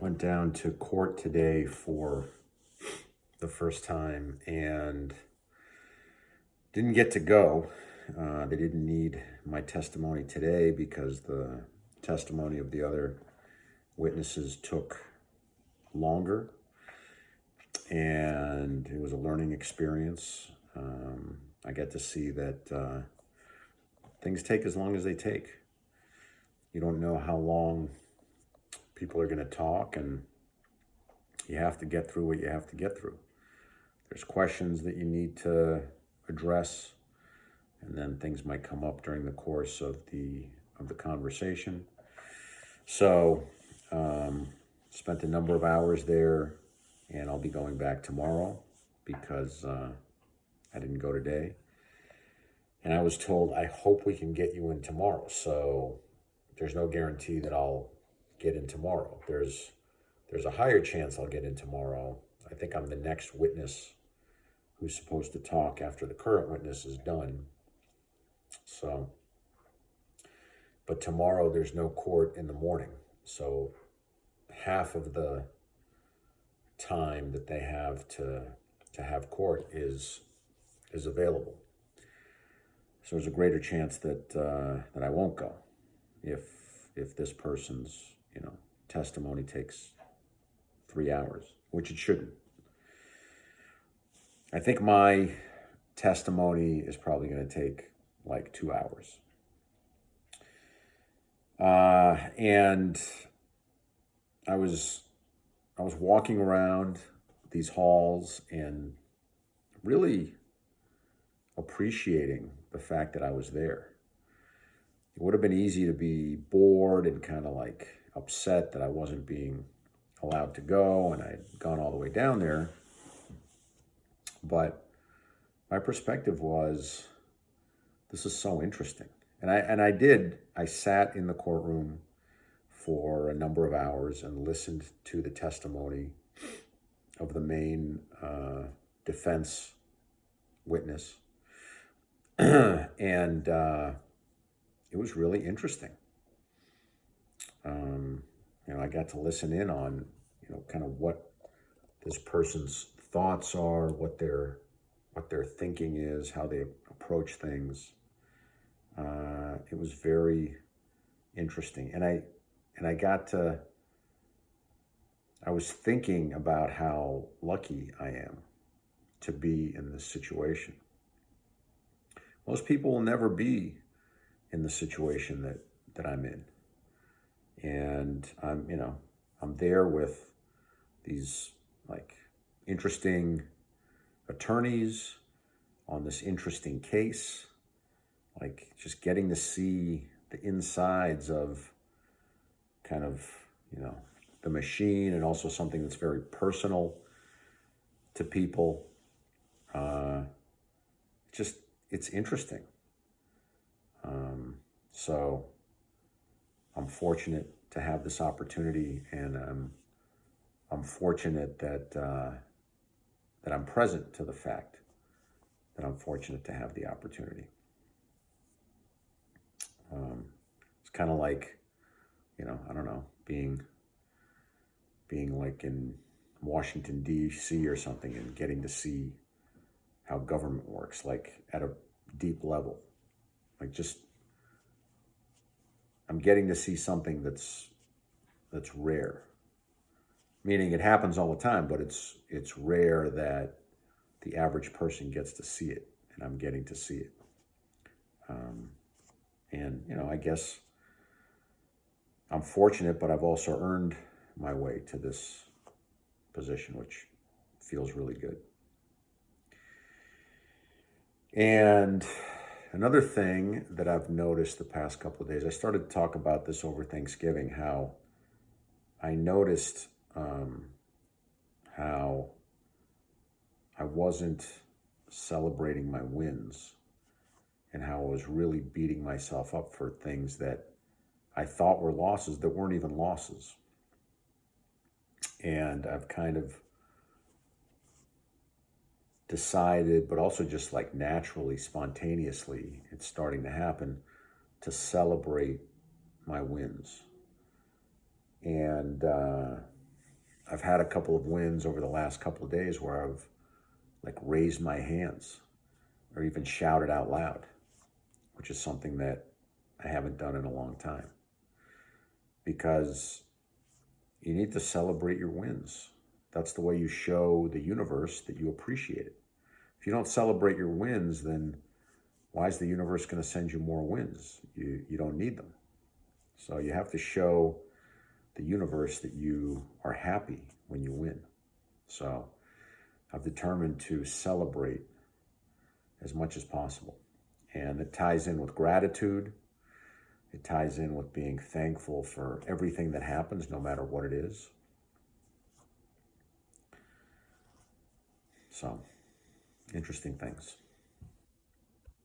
Went down to court today for the first time and didn't get to go. They didn't need my testimony today because the testimony of the other witnesses took longer, and it was a learning experience. I get to see that things take as long as they take. You don't know how long people are going to talk, and you have to get through what you have to get through. There's questions that you need to address, and then things might come up during the course of the conversation. So, spent a number of hours there, and I'll be going back tomorrow because I didn't go today. And I was told, I hope we can get you in tomorrow. So there's no guarantee that I'll get in tomorrow. There's a higher chance I'll get in tomorrow. I think I'm the next witness who's supposed to talk after the current witness is done. So, but tomorrow there's no court in the morning. So half of the time that they have to have court is available. So there's a greater chance that that I won't go if this person's testimony takes 3 hours, which it shouldn't. I think my testimony is probably going to take like 2 hours. And I was walking around these halls and really appreciating the fact that I was there. It would have been easy to be bored and kind of like upset that I wasn't being allowed to go and I'd gone all the way down there. But my perspective was, this is so interesting. And I sat in the courtroom for a number of hours and listened to the testimony of the main defense witness. And it was really interesting. I got to listen in on, kind of what this person's thoughts are, what their thinking is, how they approach things. It was very interesting. And I was thinking about how lucky I am to be in this situation. Most people will never be in the situation that I'm in. And I'm there with these like interesting attorneys on this interesting case, like just getting to see the insides of kind of, the machine, and also something that's very personal to people. It's interesting. So I'm fortunate to have this opportunity, and I'm fortunate that that I'm present to the fact that I'm fortunate to have the opportunity. It's kind of like, I don't know, being like in Washington, D.C. or something, and getting to see how government works, like at a deep level. Like I'm getting to see something that's rare. Meaning it happens all the time, but it's rare that the average person gets to see it, and I'm getting to see it. And, I guess I'm fortunate, but I've also earned my way to this position, which feels really good. And another thing that I've noticed the past couple of days, I started to talk about this over Thanksgiving, how I noticed how I wasn't celebrating my wins, and how I was really beating myself up for things that I thought were losses that weren't even losses. And I've kind of decided, but also just like naturally, spontaneously, it's starting to happen, to celebrate my wins. And I've had a couple of wins over the last couple of days where I've like raised my hands or even shouted out loud, which is something that I haven't done in a long time, because you need to celebrate your wins. That's the way you show the universe that you appreciate it. If you don't celebrate your wins, then why is the universe going to send you more wins? You don't need them. So you have to show the universe that you are happy when you win. So I've determined to celebrate as much as possible. And it ties in with gratitude. It ties in with being thankful for everything that happens, no matter what it is. So, interesting things.